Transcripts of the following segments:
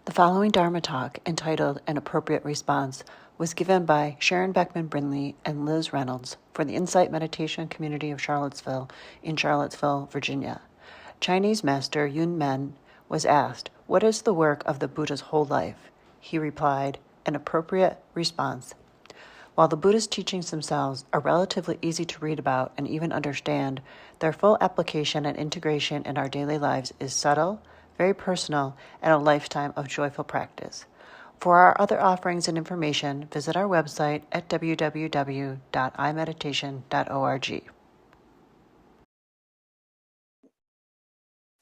The following Dharma talk, entitled An Appropriate Response, was given by Sharon Beckman-Brindley and Liz Reynolds for the Insight Meditation Community of Charlottesville in Charlottesville, Virginia. Chinese Master Yun Men was asked, "What is the work of the Buddha's whole life?" He replied, "An appropriate response." While the Buddhist teachings themselves are relatively easy to read about and even understand, their full application and integration in our daily lives is subtle, very personal, and a lifetime of joyful practice. For our other offerings and information, visit our website at www.imeditation.org.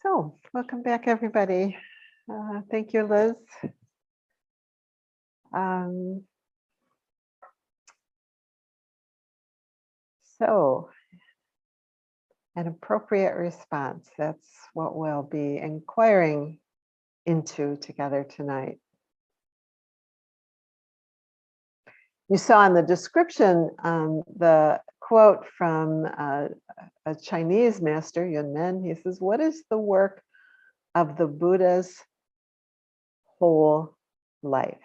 So, welcome back, everybody. Thank you, Liz. So, an appropriate response, that's what we'll be inquiring into together tonight. You saw in the description the quote from a Chinese master, Yun Men. He says, "What is the work of the Buddha's whole life?"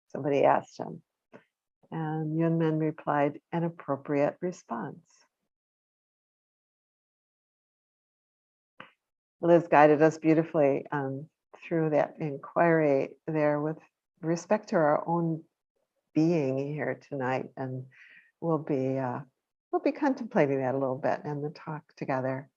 Somebody asked him. And Yun Men replied, "An appropriate response." Liz guided us beautifully through that inquiry there with respect to our own being here tonight, and we'll be contemplating that a little bit in the talk together.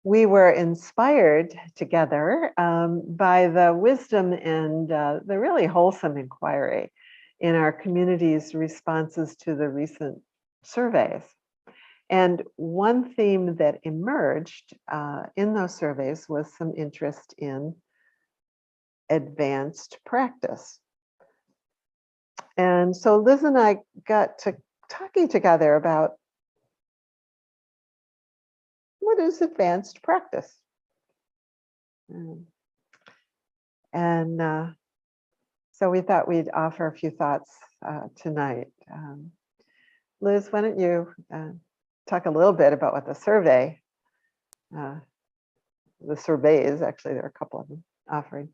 We were inspired together by the wisdom and the really wholesome inquiry in our community's responses to the recent surveys. And one theme that emerged in those surveys was some interest in advanced practice. And so Liz and I got to talking together about what is advanced practice. And so we thought we'd offer a few thoughts tonight. Liz, why don't you talk a little bit about what the surveys, actually, there are a couple of them offering.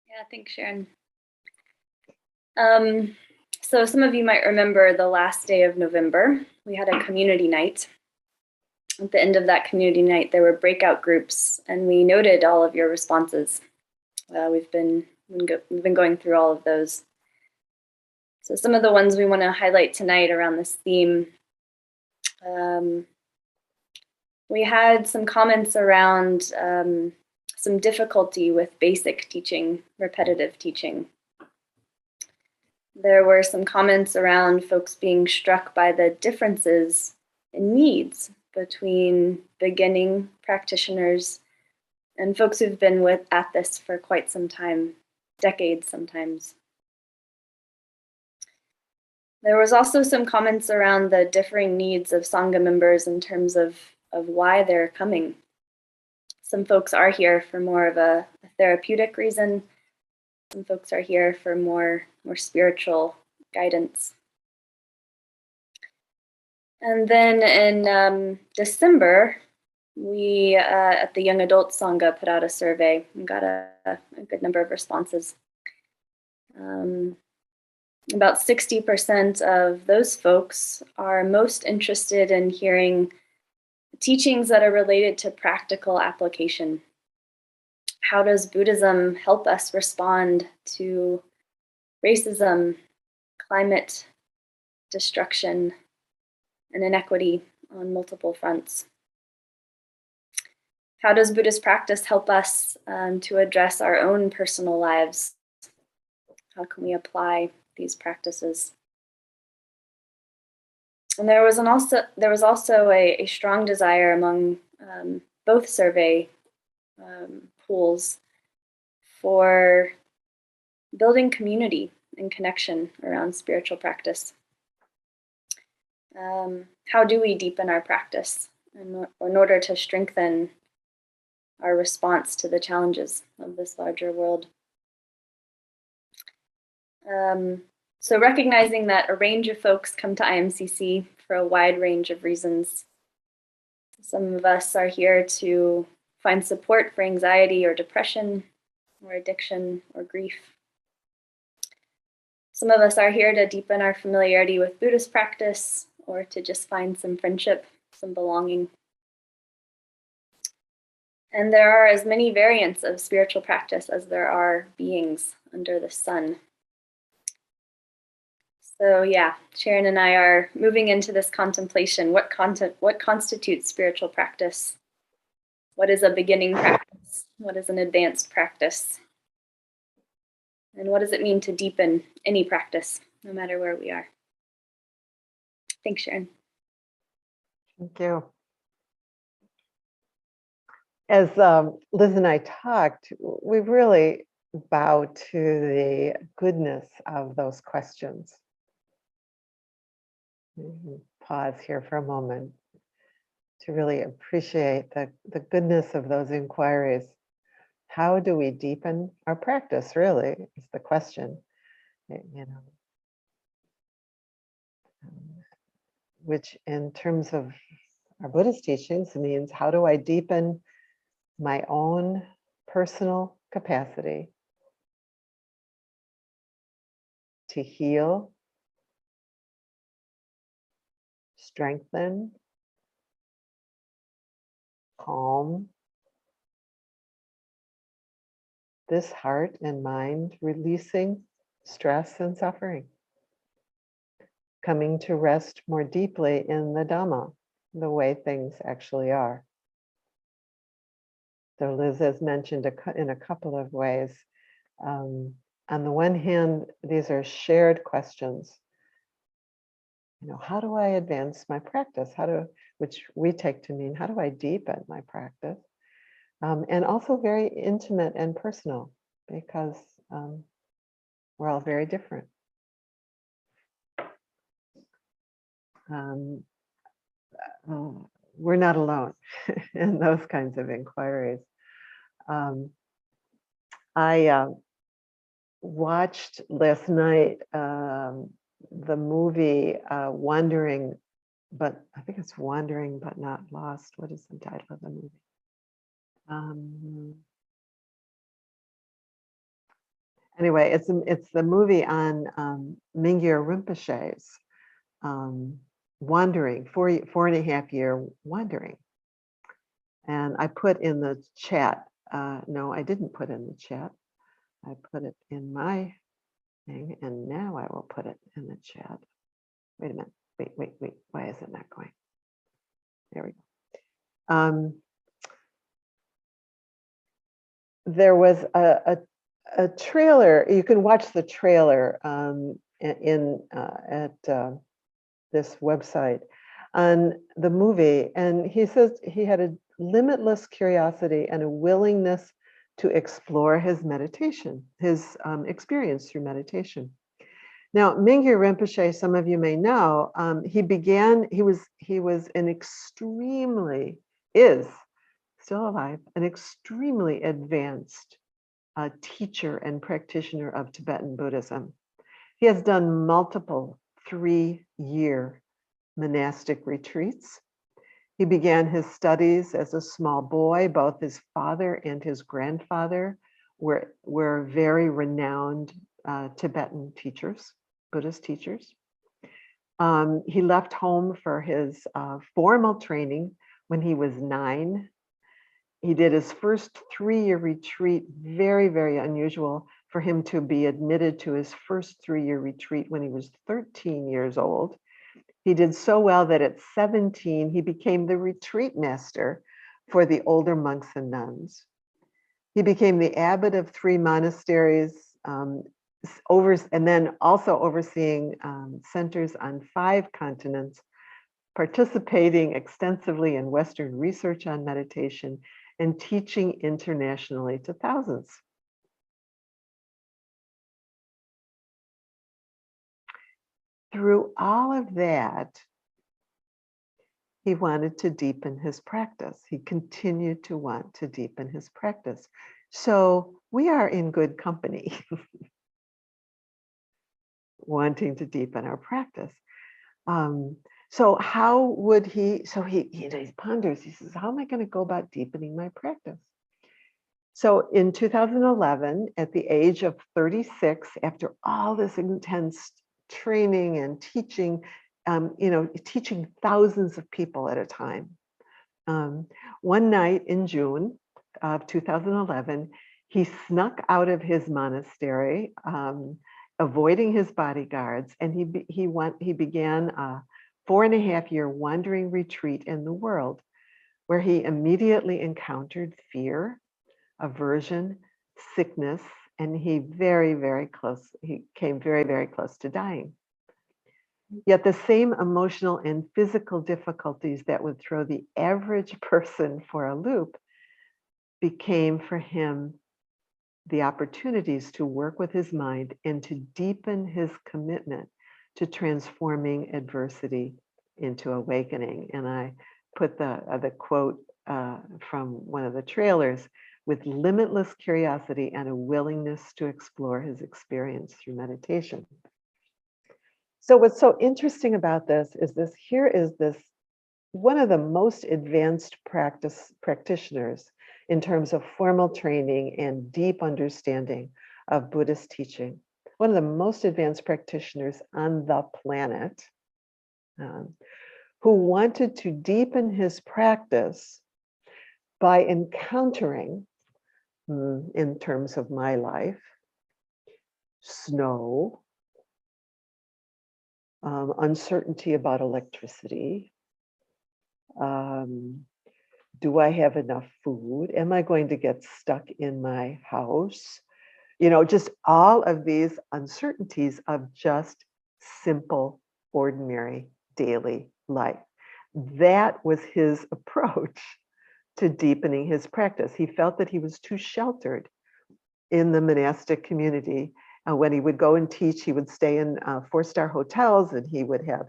Yeah, thanks, Sharon. So some of you might remember the last day of November, we had a community night. At the end of that community night, there were breakout groups, and we noted all of your responses. We've been going through all of those. So some of the ones we want to highlight tonight around this theme. We had some comments around some difficulty with basic teaching, repetitive teaching. There were some comments around folks being struck by the differences in needs between beginning practitioners and folks who've been at this for quite some time, decades sometimes. There was also some comments around the differing needs of Sangha members in terms of why they're coming. Some folks are here for more of a therapeutic reason. Some folks are here for more spiritual guidance. And then in December, we at the Young Adult Sangha put out a survey and got a good number of responses. About 60% of those folks are most interested in hearing teachings that are related to practical application. How does Buddhism help us respond to racism, climate destruction, and inequity on multiple fronts? How does Buddhist practice help us to address our own personal lives? How can we apply these practices? And there was also a strong desire among both survey pools for building community and connection around spiritual practice. How do we deepen our practice in order to strengthen our response to the challenges of this larger world? So recognizing that a range of folks come to IMCC for a wide range of reasons. Some of us are here to find support for anxiety or depression or addiction or grief. Some of us are here to deepen our familiarity with Buddhist practice or to just find some friendship, some belonging. And there are as many variants of spiritual practice as there are beings under the sun. So yeah, Sharon and I are moving into this contemplation. What constitutes spiritual practice? What is a beginning practice? What is an advanced practice? And what does it mean to deepen any practice, no matter where we are? Thanks, Sharon. Thank you. As Liz and I talked, we really bow to the goodness of those questions. Pause here for a moment to really appreciate the goodness of those inquiries. How do we deepen our practice, really, is the question, which in terms of our Buddhist teachings means, how do I deepen my own personal capacity to heal, strengthen, calm this heart and mind, releasing stress and suffering, coming to rest more deeply in the Dhamma, the way things actually are. So Liz has mentioned in a couple of ways. On the one hand, these are shared questions. How do I advance my practice? Which we take to mean, how do I deepen my practice? And also very intimate and personal, because we're all very different. We're not alone in those kinds of inquiries. I watched last night the movie Wandering, but I think it's Wandering but Not Lost. What is the title of the movie? Anyway, it's the movie on Mingyur Rinpoche's wandering, 4.5 year wandering. And I put in the chat, no, I didn't put in the chat. I put it in my thing, and now I will put it in the chat. Wait a minute, wait, why is it not going? There we go. There was a trailer. You can watch the trailer at this website on the movie, and he says he had a limitless curiosity and a willingness to explore his meditation, his experience through meditation. Now, Mingyur Rinpoche, some of you may know, he was an extremely, is still alive, an extremely advanced teacher and practitioner of Tibetan Buddhism. He has done multiple 3-year monastic retreats. He began his studies as a small boy. Both his father and his grandfather were very renowned Tibetan teachers, Buddhist teachers. He left home for his formal training when he was 9. He did his first 3-year retreat, very, very unusual for him to be admitted to his first 3-year retreat when he was 13 years old. He did so well that at 17, he became the retreat master for the older monks and nuns. He became the abbot of 3 monasteries, and then also overseeing centers on 5 continents, participating extensively in Western research on meditation, and teaching internationally to thousands. Through all of that, he wanted to deepen his practice. He continued to want to deepen his practice. So we are in good company, wanting to deepen our practice. So how would he, so he ponders, he says, how am I going to go about deepening my practice? So in 2011, at the age of 36, after all this intense training and teaching, teaching thousands of people at a time, one night in June of 2011, he snuck out of his monastery, avoiding his bodyguards, and he began a 4.5-year wandering retreat in the world, where he immediately encountered fear, aversion, sickness, and he came very, very close to dying. Yet the same emotional and physical difficulties that would throw the average person for a loop became for him the opportunities to work with his mind and to deepen his commitment to transforming adversity into awakening. And I put the quote from one of the trailers: with limitless curiosity and a willingness to explore his experience through meditation. So what's so interesting about this is this one of the most advanced practitioners in terms of formal training and deep understanding of Buddhist teaching, one of the most advanced practitioners on the planet, who wanted to deepen his practice by encountering, in terms of my life, snow, uncertainty about electricity. Do I have enough food? Am I going to get stuck in my house? Just all of these uncertainties of just simple, ordinary daily life. That was his approach to deepening his practice. He felt that he was too sheltered in the monastic community. When he would go and teach, he would stay in 4-star hotels, and he would have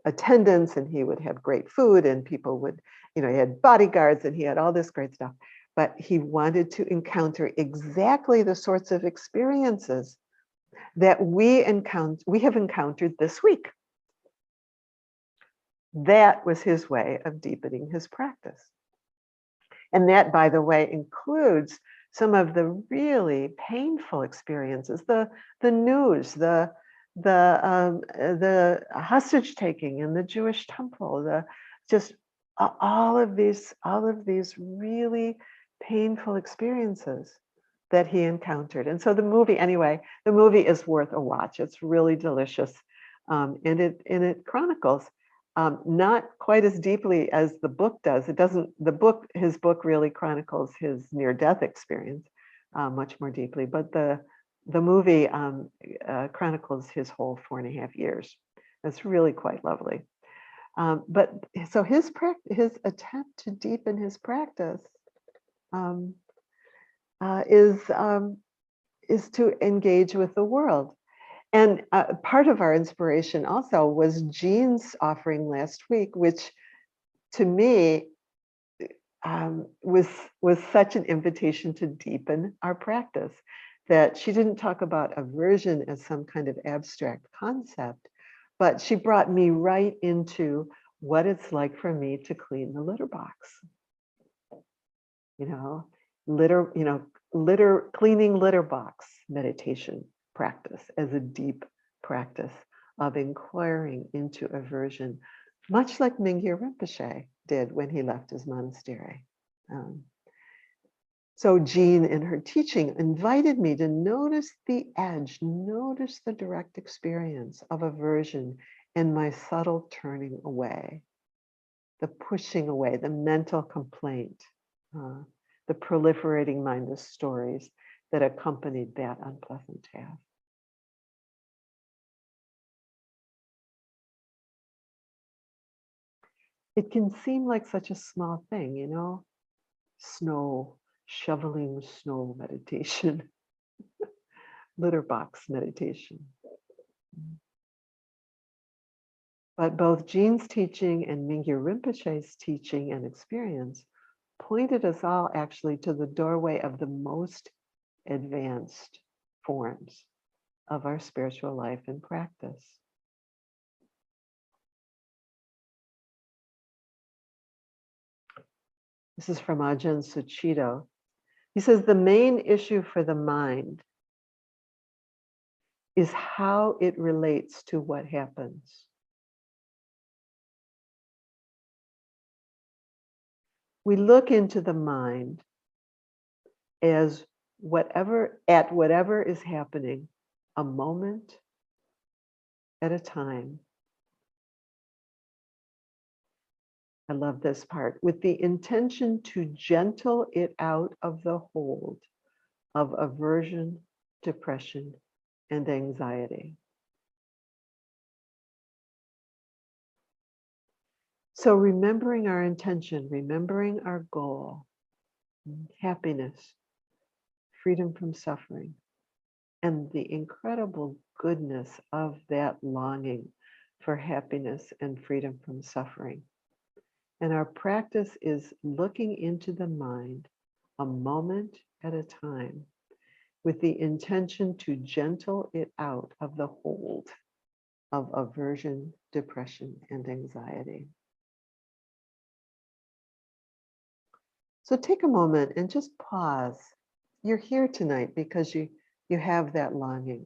attendance, and he would have great food, and people would, he had bodyguards, and he had all this great stuff. But he wanted to encounter exactly the sorts of experiences that we have encountered this week. That was his way of deepening his practice. And that, by the way, includes some of the really painful experiences, the news, the hostage taking in the Jewish temple, all of these really painful experiences that he encountered. And so the movie is worth a watch. It's really delicious, and it chronicles, not quite as deeply as the book does. It doesn't. His book really chronicles his near-death experience much more deeply, but the movie chronicles his whole 4.5 years. It's really quite lovely. But so his attempt to deepen his practice is to engage with the world. And part of our inspiration also was Jean's offering last week, which to me was such an invitation to deepen our practice, that she didn't talk about aversion as some kind of abstract concept, but she brought me right into what it's like for me to clean the litter box. Cleaning litter box meditation practice as a deep practice of inquiring into aversion, much like Mingyur Rinpoche did when he left his monastery. So Jean, in her teaching, invited me to notice the edge, notice the direct experience of aversion and my subtle turning away, the pushing away, the mental complaint, the proliferating mind of stories that accompanied that unpleasant task. It can seem like such a small thing, snow, shoveling snow meditation, litter box meditation. But both Jean's teaching and Mingyur Rinpoche's teaching and experience pointed us all actually to the doorway of the most advanced forms of our spiritual life and practice. This is from Ajahn Suchito. He says, the main issue for the mind is how it relates to what happens. We look into the mind as whatever is happening, a moment at a time. I love this part, with the intention to gentle it out of the hold of aversion, depression, and anxiety. So remembering our intention, remembering our goal, happiness, freedom from suffering, and the incredible goodness of that longing for happiness and freedom from suffering. And our practice is looking into the mind a moment at a time with the intention to gentle it out of the hold of aversion, depression, and anxiety. So take a moment and just pause. You're here tonight because you have that longing.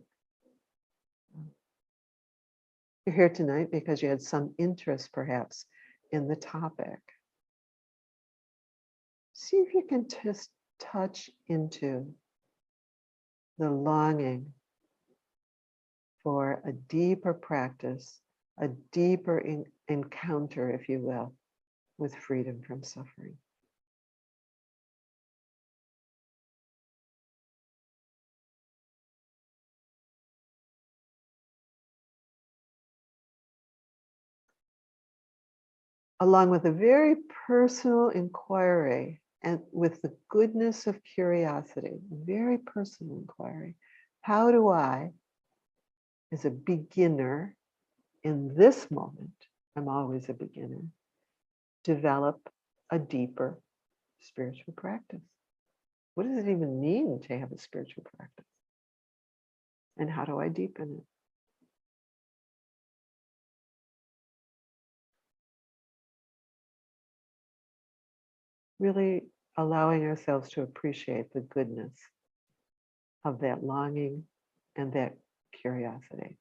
You're here tonight because you had some interest, perhaps, in the topic. See if you can just touch into the longing for a deeper practice, a deeper encounter, if you will, with freedom from suffering. Along with a very personal inquiry and with the goodness of curiosity, very personal inquiry. How do I, as a beginner in this moment, I'm always a beginner, develop a deeper spiritual practice? What does it even mean to have a spiritual practice? And how do I deepen it? Really allowing ourselves to appreciate the goodness of that longing and that curiosity.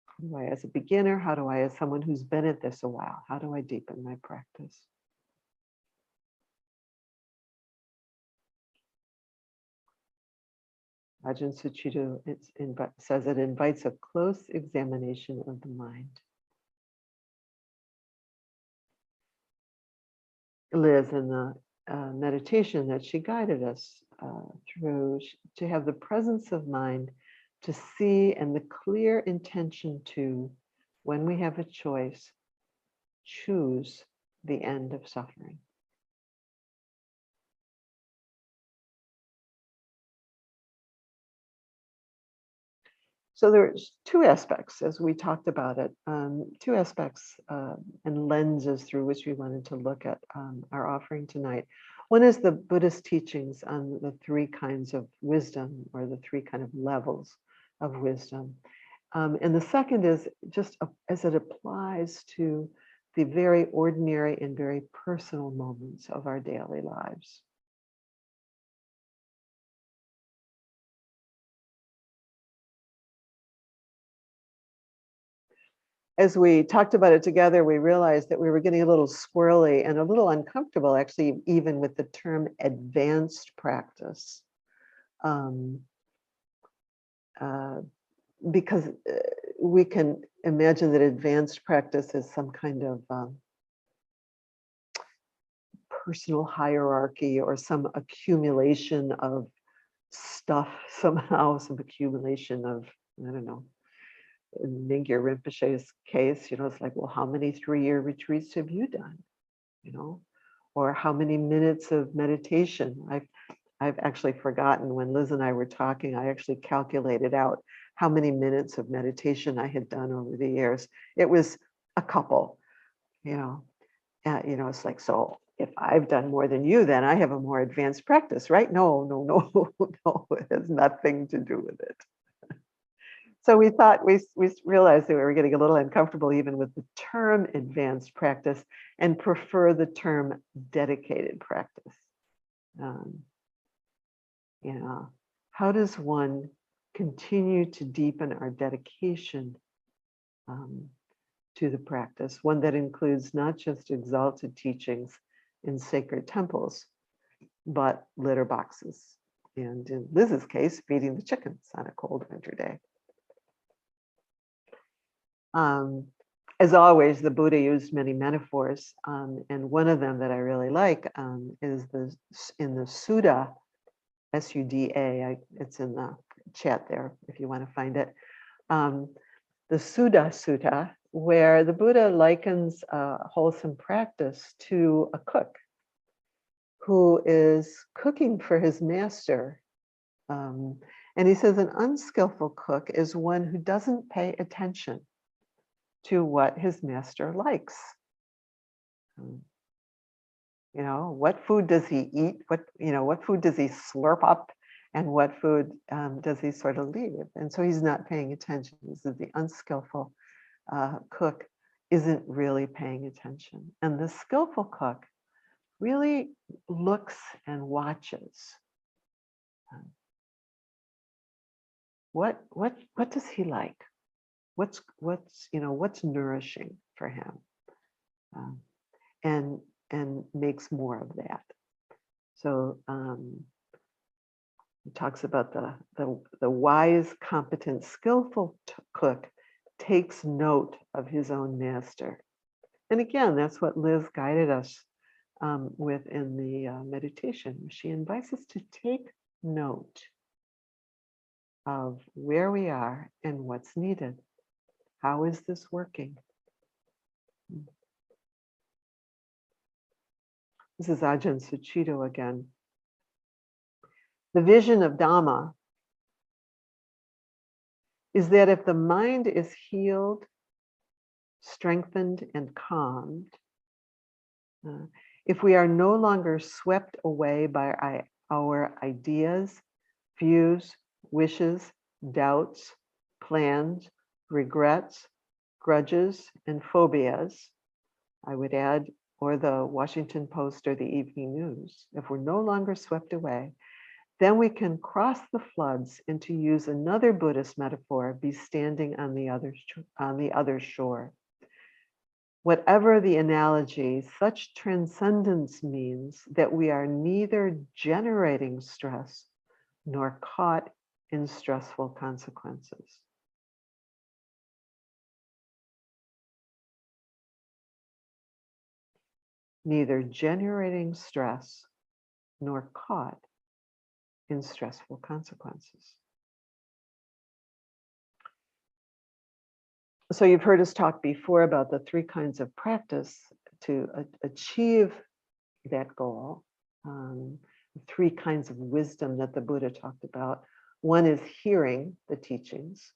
How do I, as a beginner, how do I, as someone who's been at this a while, how do I deepen my practice? Ajahn Suchito says it invites a close examination of the mind. Liz, in the meditation that she guided us through, to have the presence of mind to see and the clear intention to, when we have a choice, choose the end of suffering. So there's two aspects, as we talked about it, two aspects and lenses through which we wanted to look at our offering tonight. One is the Buddhist teachings on the three kinds of wisdom, or the three kind of levels of wisdom. And the second is just as it applies to the very ordinary and very personal moments of our daily lives. As we talked about it together, we realized that we were getting a little squirrely and a little uncomfortable, actually, even with the term advanced practice. Because we can imagine that advanced practice is some kind of personal hierarchy or some accumulation of stuff somehow, some accumulation of, I don't know, in Mingyur Rinpoche's case, it's like, well, how many 3-year retreats have you done? Or how many minutes of meditation? I've actually forgotten. When Liz and I were talking, I actually calculated out how many minutes of meditation I had done over the years. It was a couple, it's like, so if I've done more than you, then I have a more advanced practice, right? No, it has nothing to do with it. So we thought, we realized that we were getting a little uncomfortable even with the term advanced practice and prefer the term dedicated practice. You know, how does one continue to deepen our dedication to the practice, one that includes not just exalted teachings in sacred temples, but litter boxes, and in Liz's case, feeding the chickens on a cold winter day. As always, the Buddha used many metaphors, and one of them that I really like is in the Sutta, S-U-D-A. It's in the chat there if you want to find it. The Sutta Sutta, where the Buddha likens wholesome practice to a cook who is cooking for his master. And he says an unskillful cook is one who doesn't pay attention to what his master likes. You know, what food does he eat? What food does he slurp up? And what food does he sort of leave? And so he's not paying attention. This is the unskillful cook isn't really paying attention. And the skillful cook really looks and watches. What does he like? What's nourishing for him? And makes more of that. So he talks about the wise, competent, skillful cook takes note of his own master. And again, that's what Liz guided us with in the meditation. She invites us to take note of where we are and what's needed. How is this working? This is Ajahn Suchito again. The vision of Dhamma is that if the mind is healed, strengthened, and calmed, if we are no longer swept away by our ideas, views, wishes, doubts, plans, regrets, grudges, and phobias, I would add, or the Washington Post or the Evening News, if we're no longer swept away, then we can cross the floods and, to use another Buddhist metaphor, be standing on the other shore. Whatever the analogy, such transcendence means that we are neither generating stress nor caught in stressful consequences. Neither generating stress nor caught in stressful consequences. So you've heard us talk before about the three kinds of practice to achieve that goal. Three kinds of wisdom that the Buddha talked about. One is hearing the teachings.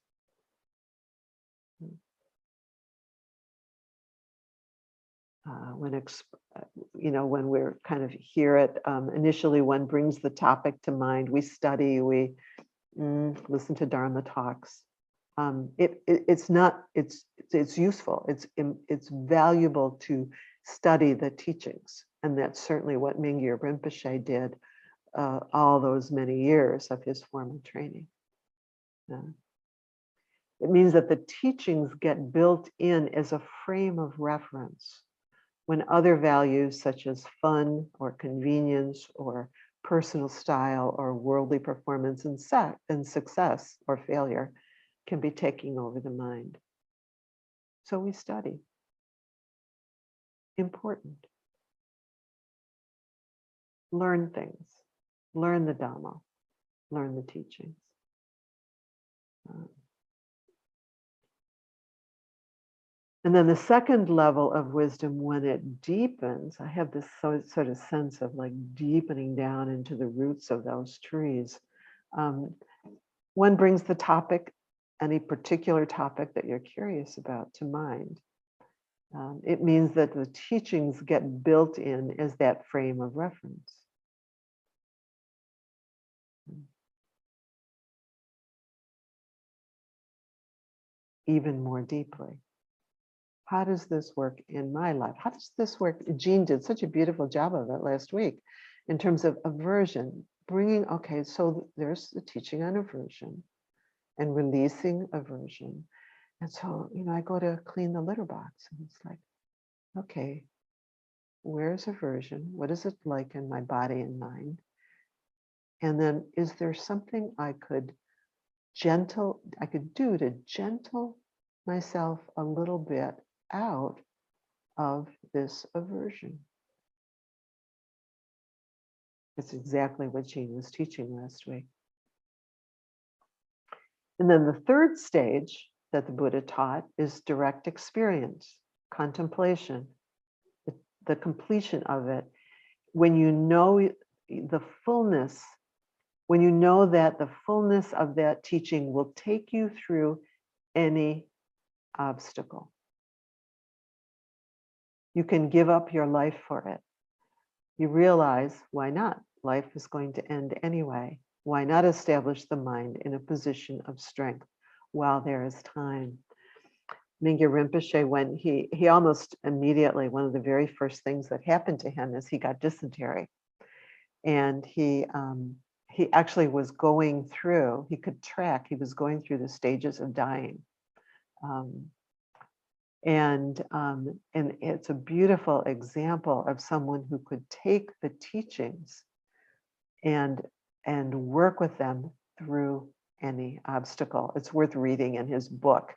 When we're kind of hear it, initially one brings the topic to mind. We study, we listen to Dharma talks. It's useful. It's valuable to study the teachings, and that's certainly what Mingyur Rinpoche did all those many years of his formal training. It means that the teachings get built in as a frame of reference when other values such as fun or convenience or personal style or worldly performance and success or failure can be taking over the mind. So we study. Important. Learn things. Learn the Dhamma. Learn the teachings. And then the second level of wisdom, when it deepens, I have this sort of sense of like deepening down into the roots of those trees. One brings the topic, any particular topic that you're curious about, to mind. It means that the teachings get built in as that frame of reference. even more deeply. How does this work in my life? How does this work? Jean did such a beautiful job of it last week in terms of aversion, bringing, okay, so there's the teaching on aversion and releasing aversion. And so, I go to clean the litter box and it's like, okay, where's aversion? What is it like in my body and mind? And then is there something I could do to gentle myself a little bit out of this aversion? It's exactly what Jean was teaching last week. And then the third stage that the Buddha taught is direct experience, contemplation, the completion of it. When you know the fullness, when you know that the fullness of that teaching will take you through any obstacle. You can give up your life for it. You realize, why not? Life is going to end anyway. Why not establish the mind in a position of strength while there is time? Mingyur Rinpoche, when he almost immediately, one of the very first things that happened to him is he got dysentery. And he actually was going through, he was going through the stages of dying. And it's a beautiful example of someone who could take the teachings and work with them through any obstacle. It's worth reading in his book.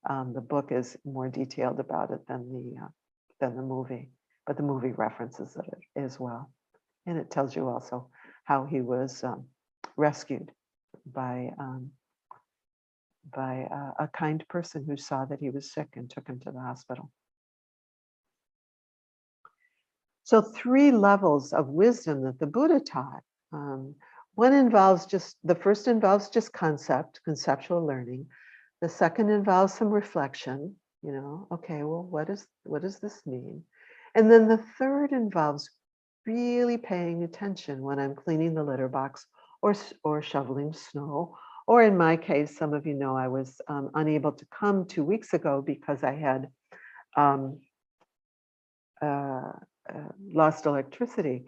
The book is more detailed about it than the movie, but the movie references it as well. And it tells you also how he was rescued by a kind person who saw that he was sick and took him to the hospital. So 3 levels of wisdom that the Buddha taught. The first involves just conceptual learning. The second involves some reflection, okay, well, what does this mean? And then the third involves really paying attention when I'm cleaning the litter box or shoveling snow. Or in my case, some of you know I was unable to come 2 weeks ago because I had lost electricity.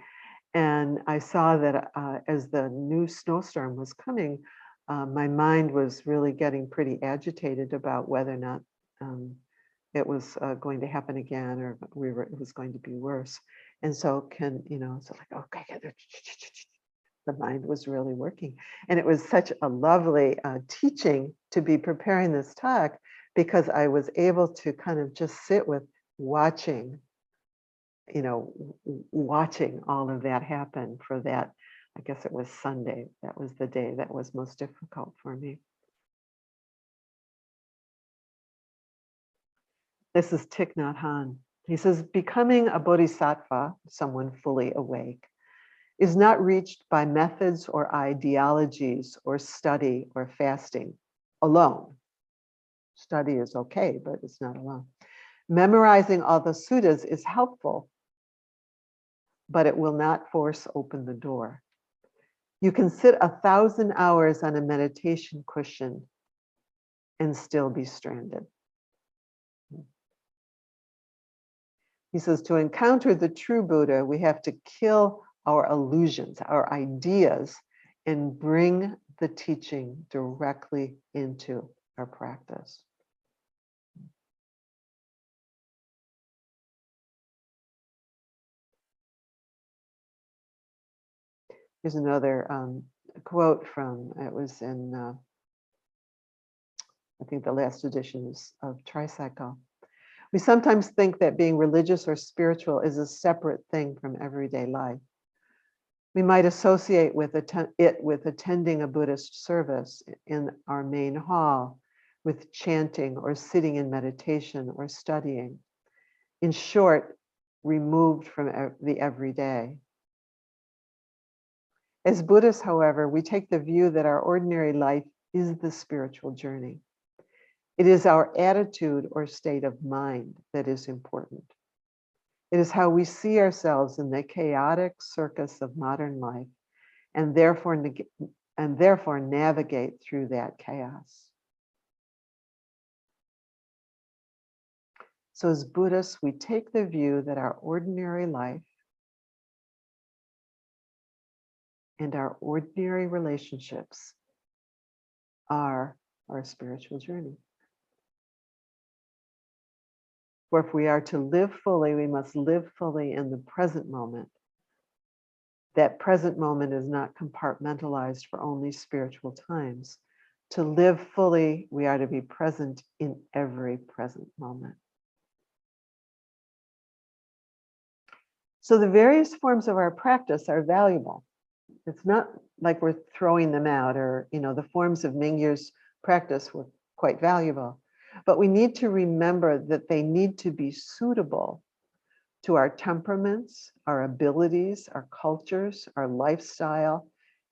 And I saw that as the new snowstorm was coming, my mind was really getting pretty agitated about whether or not it was going to happen again, or it was going to be worse. And so okay, the mind was really working. And it was such a lovely teaching to be preparing this talk, because I was able to kind of just sit with watching all of that happen for that. I guess it was Sunday. That was the day that was most difficult for me. This is Thich Nhat Hanh. He says, becoming a bodhisattva, someone fully awake, is not reached by methods or ideologies or study or fasting alone. Study is okay, but it's not alone. Memorizing all the suttas is helpful, but it will not force open the door. You can sit 1,000 hours on a meditation cushion and still be stranded. He says, to encounter the true Buddha, we have to kill our illusions, our ideas, and bring the teaching directly into our practice. Here's another quote from, it was in, I think the last edition of Tricycle. We sometimes think that being religious or spiritual is a separate thing from everyday life. We might associate it with attending a Buddhist service in our main hall, with chanting or sitting in meditation or studying. In short, removed from the everyday. As Buddhists, however, we take the view that our ordinary life is the spiritual journey. It is our attitude or state of mind that is important. It is how we see ourselves in the chaotic circus of modern life, and therefore navigate through that chaos. So as Buddhists, we take the view that our ordinary life and our ordinary relationships are our spiritual journey. For if we are to live fully, we must live fully in the present moment. That present moment is not compartmentalized for only spiritual times. To live fully, we are to be present in every present moment. So the various forms of our practice are valuable. It's not like we're throwing them out, or, the forms of Mingyur's practice were quite valuable. But we need to remember that they need to be suitable to our temperaments, our abilities, our cultures, our lifestyle.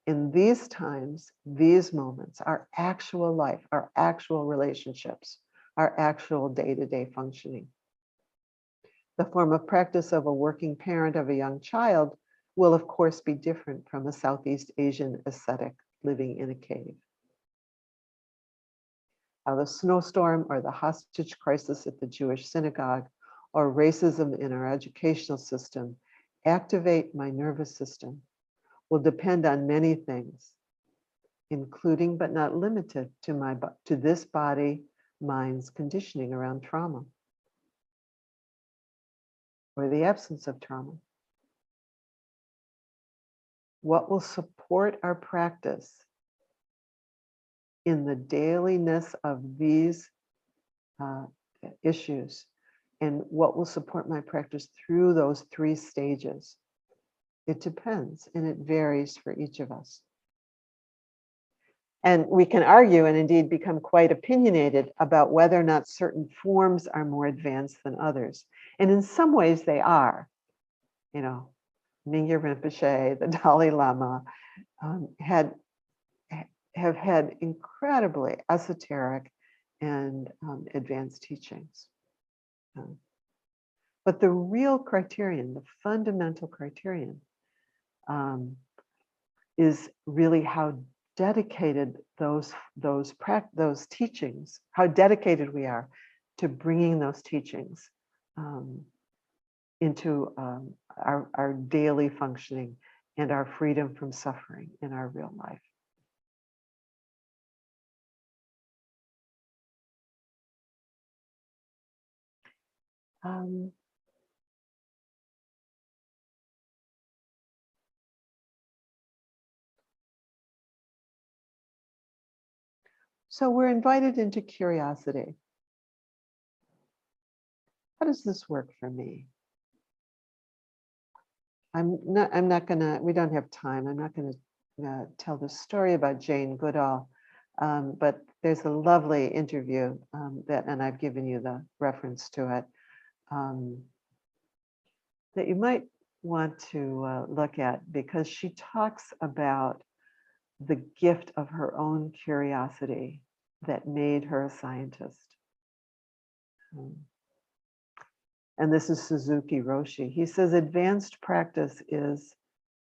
In these times, these moments, our actual life, our actual relationships, our actual day-to-day functioning. The form of practice of a working parent of a young child will, of course, be different from a Southeast Asian ascetic living in a cave. How the snowstorm or the hostage crisis at the Jewish synagogue or racism in our educational system activate my nervous system will depend on many things, including but not limited to this body, mind's conditioning around trauma or the absence of trauma. What will support our practice in the dailiness of these issues, and what will support my practice through those 3 stages? It depends, and it varies for each of us. And we can argue and indeed become quite opinionated about whether or not certain forms are more advanced than others. And in some ways they are. Mingyur Rinpoche, the Dalai Lama, have had incredibly esoteric and advanced teachings. But the real criterion, the fundamental criterion, is really how dedicated those teachings, how dedicated we are to bringing those teachings into our daily functioning and our freedom from suffering in our real life. So we're invited into curiosity. How does this work for me? We don't have time. I'm not gonna tell the story about Jane Goodall, but there's a lovely interview and I've given you the reference to it, that you might want to look at, because she talks about the gift of her own curiosity that made her a scientist. And this is Suzuki Roshi. He says, advanced practice is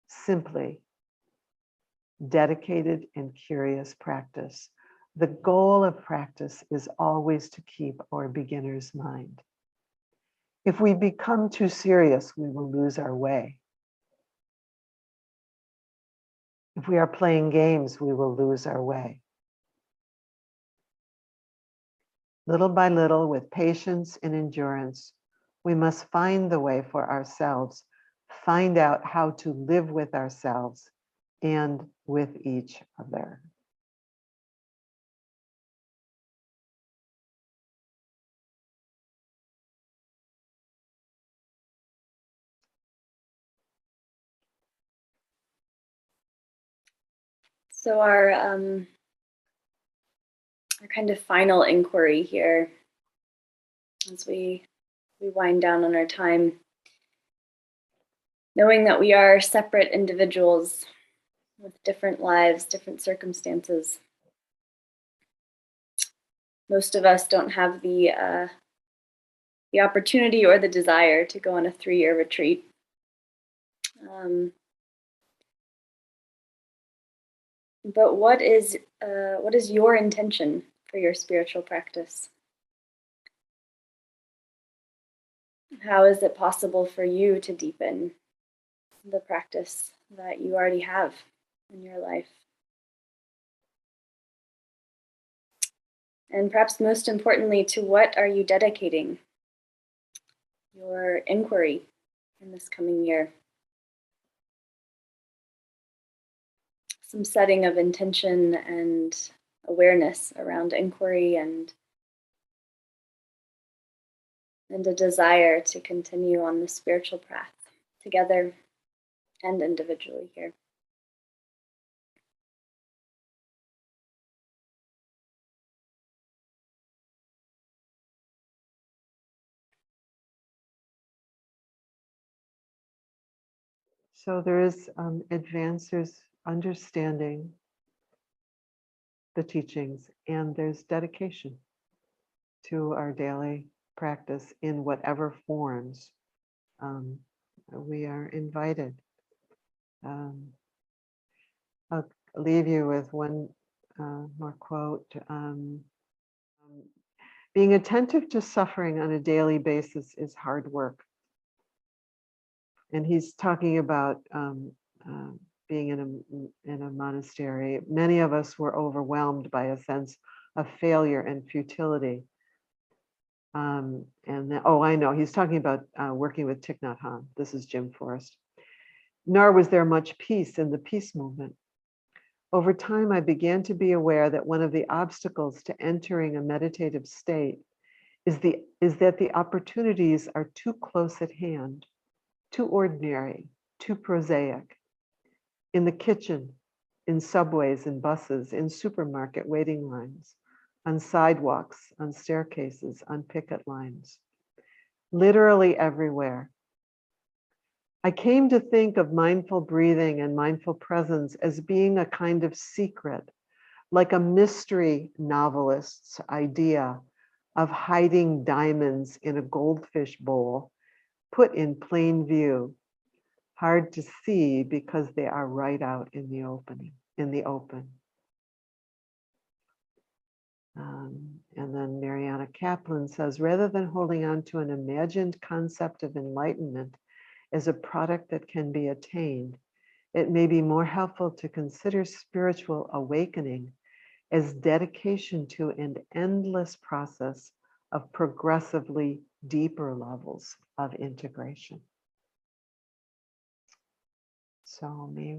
simply dedicated and curious practice. The goal of practice is always to keep our beginner's mind. If we become too serious, we will lose our way. If we are playing games, we will lose our way. Little by little, with patience and endurance, we must find the way for ourselves, find out how to live with ourselves and with each other. So our kind of final inquiry here, as we wind down on our time, knowing that we are separate individuals with different lives, different circumstances. Most of us don't have the opportunity or the desire to go on a 3-year retreat. But what is your intention for your spiritual practice? How is it possible for you to deepen the practice that you already have in your life? And perhaps most importantly, to what are you dedicating your inquiry in this coming year? Some setting of intention and awareness around inquiry and a desire to continue on the spiritual path together and individually here. So there is advancers understanding the teachings, and there's dedication to our daily practice in whatever forms we are invited. I'll leave you with one more quote. Being attentive to suffering on a daily basis is hard work. And he's talking about being in a monastery. Many of us were overwhelmed by a sense of failure and futility. And then, oh, I know, he's talking about working with Thich Nhat Hanh. This is Jim Forrest. Nor was there much peace in the peace movement. Over time, I began to be aware that one of the obstacles to entering a meditative state is that the opportunities are too close at hand, too ordinary, too prosaic. In the kitchen, in subways and buses, in supermarket waiting lines, on sidewalks, on staircases, on picket lines, literally everywhere. I came to think of mindful breathing and mindful presence as being a kind of secret, like a mystery novelist's idea of hiding diamonds in a goldfish bowl, put in plain view, hard to see because they are right out in the open. And then Mariana Kaplan says, rather than holding on to an imagined concept of enlightenment as a product that can be attained, it may be more helpful to consider spiritual awakening as dedication to an endless process of progressively deeper levels of integration. So may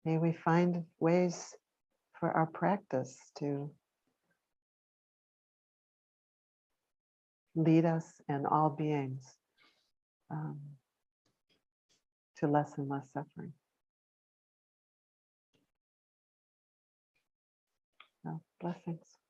we find ways for our practice to lead us and all beings to less and less suffering. So, blessings.